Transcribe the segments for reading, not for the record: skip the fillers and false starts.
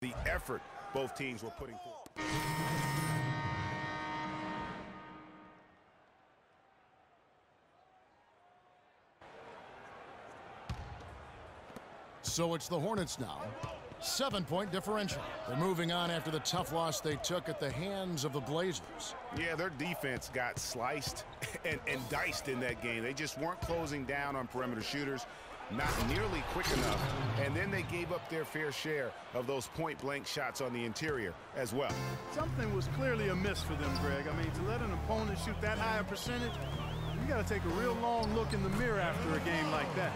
the effort both teams were putting forth. So it's the Hornets now. 7-point differential. They're moving on after the tough loss they took at the hands of the Blazers. Yeah, their defense got sliced and diced in that game. They just weren't closing down on perimeter shooters, not nearly quick enough, and then they gave up their fair share of those point-blank shots on the interior as well. Something was clearly amiss for them, Greg. I mean, to let an opponent shoot that high a percentage, you got to take a real long look in the mirror after a game like that.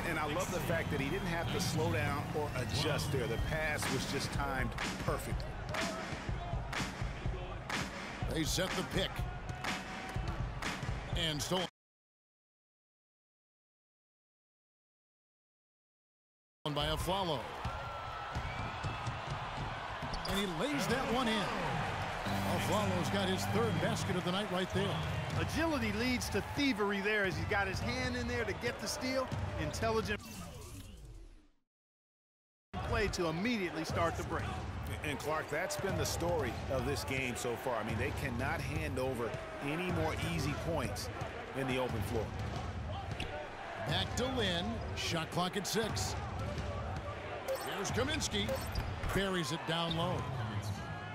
And I love the fact that he didn't have to slow down or adjust there. The pass was just timed perfectly. They set the pick. And stolen by Afflalo. And he lays that one in. Afflalo's got his third basket of the night right there. Agility leads to thievery there as he got his hand in there to get the steal. Intelligent play to immediately start the break. And Clark, that's been the story of this game so far. I mean, they cannot hand over any more easy points in the open floor. Back to Lin. Shot clock at 6. Here's Kaminsky. Buries it down low.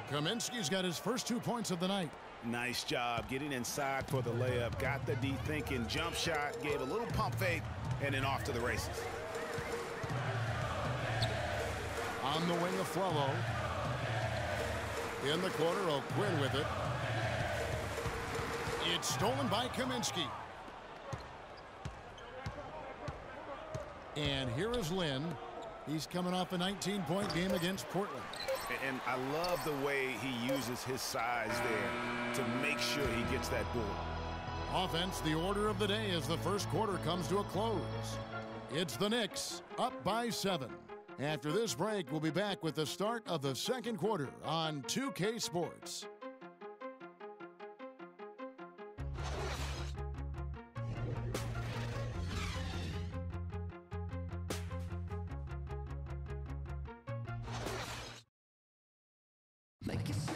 Kaminsky's got his first 2 points of the night. Nice job getting inside for the layup. Got the deep-thinking jump shot, gave a little pump fake, and then off to the races. On the wing of Afflalo. In the corner, O'Quinn with it. It's stolen by Kaminsky. And here is Lin. He's coming off a 19-point game against Portland. And I love the way he uses his size there to make sure he gets that board. Offense, the order of the day as the first quarter comes to a close. It's the Knicks, up by 7. After this break, we'll be back with the start of the second quarter on 2K Sports.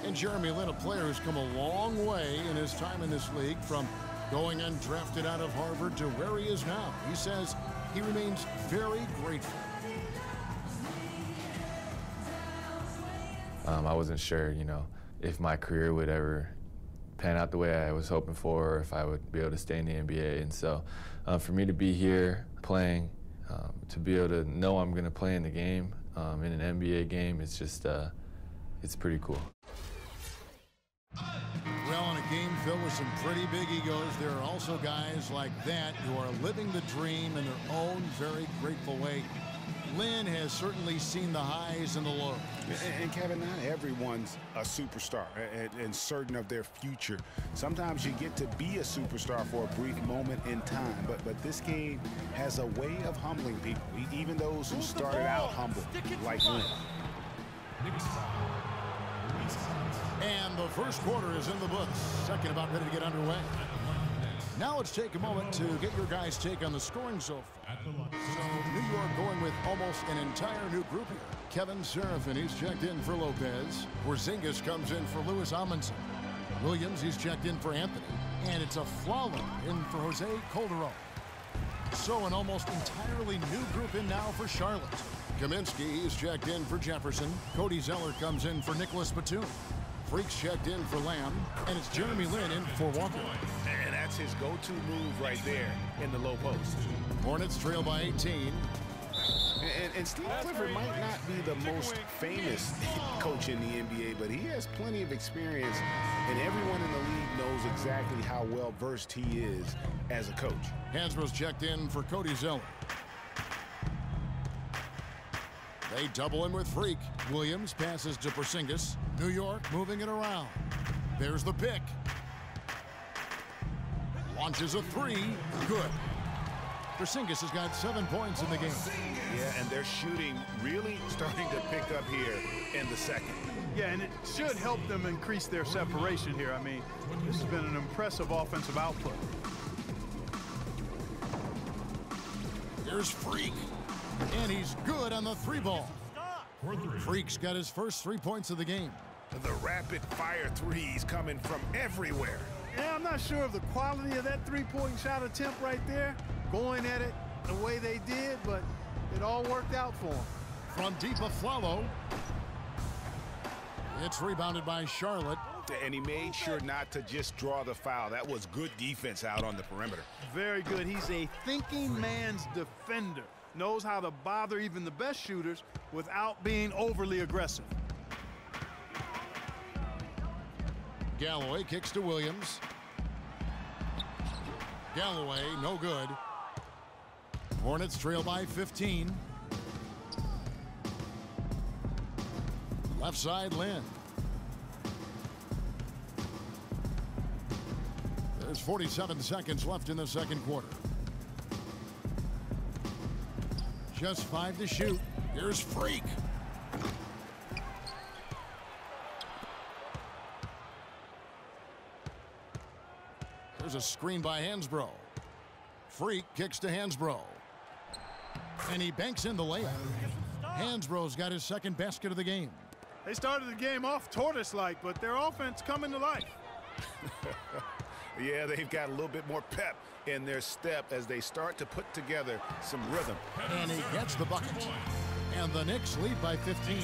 And Jeremy Lin, a player who's come a long way in his time in this league, from going undrafted out of Harvard to where he is now. He says he remains very grateful. I wasn't sure, if my career would ever pan out the way I was hoping for, or if I would be able to stay in the NBA. And so for me to be here playing, to be able to know I'm going to play in the game, in an NBA game, it's just, it's pretty cool. Well, in a game filled with some pretty big egos, there are also guys like that who are living the dream in their own very grateful way. Lin has certainly seen the highs and the lows. And Kevin, not everyone's a superstar and certain of their future. Sometimes you get to be a superstar for a brief moment in time, but this game has a way of humbling people, even those who started out humble, like Lin. And the first quarter is in the books. Second about ready to get underway. Now let's take a moment to get your guys' take on the scoring so far. So New York going with almost an entire new group here. Kevin Serafin, he's checked in for Lopez. Porzingis comes in for Louis Amundsen. Williams, he's checked in for Anthony. And it's Afflalo in for Jose Calderon. So an almost entirely new group in now for Charlotte. Kaminsky is checked in for Jefferson. Cody Zeller comes in for Nicholas Batum. Freaks checked in for Lamb, and it's Jeremy Lin in for Walker. And that's his go-to move right there in the low post. Hornets trail by 18. And Steve Clifford might not be the most famous coach in the NBA, but he has plenty of experience, and everyone in the league knows exactly how well-versed he is as a coach. Hansbrough's checked in for Cody Zeller. They double in with Freak. Williams passes to Porzingis. New York moving it around. There's the pick. Launches a three. Good. Porzingis has got 7 points in the game. Yeah, and they're shooting really starting to pick up here in the second. Yeah, and it should help them increase their separation here. I mean, this has been an impressive offensive output. Here's Freak. And he's good on the three ball. Freak's got his first 3 points of the game. The rapid-fire threes coming from everywhere. Yeah, I'm not sure of the quality of that three-point shot attempt right there, going at it the way they did, but it all worked out for him. From deep, Afflalo. It's rebounded by Charlotte. And he made sure not to just draw the foul. That was good defense out on the perimeter. Very good. He's a thinking man's defender. Knows how to bother even the best shooters without being overly aggressive. Galloway kicks to Williams. Galloway, no good. Hornets trail by 15. Left side, Lynn. There's 47 seconds left in the second quarter. Just 5 to shoot. Here's Freak. There's a screen by Hansbrough. Freak kicks to Hansbrough. And he banks in the layup. Hansbrough's got his second basket of the game. They started the game off tortoise-like, but their offense coming to life. Yeah, they've got a little bit more pep in their step as they start to put together some rhythm. And he gets the bucket. And the Knicks lead by 15.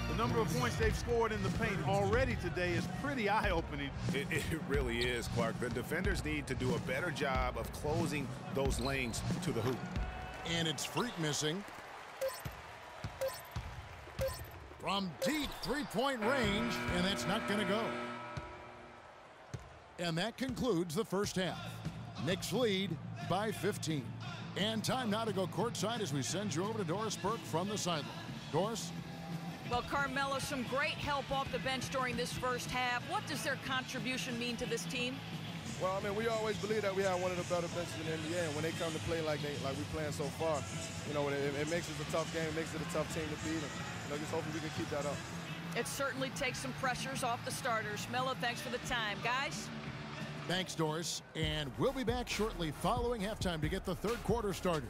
The number of points they've scored in the paint already today is pretty eye-opening. It really is, Clark. The defenders need to do a better job of closing those lanes to the hoop. And it's Freak missing. From deep three-point range, and that's not going to go. And that concludes the first half. Knicks lead by 15. And time now to go courtside as we send you over to Doris Burke from the sideline. Doris? Well, Carmelo, some great help off the bench during this first half. What does their contribution mean to this team? Well, I mean, we always believe that we have one of the better benches in the NBA, and when they come to play like we're playing so far, you know, it makes it a tough game, it makes it a tough team to beat, and you know, just hopefully we can keep that up. It certainly takes some pressures off the starters. Melo, thanks for the time. Guys? Thanks, Doris. And we'll be back shortly following halftime to get the third quarter started.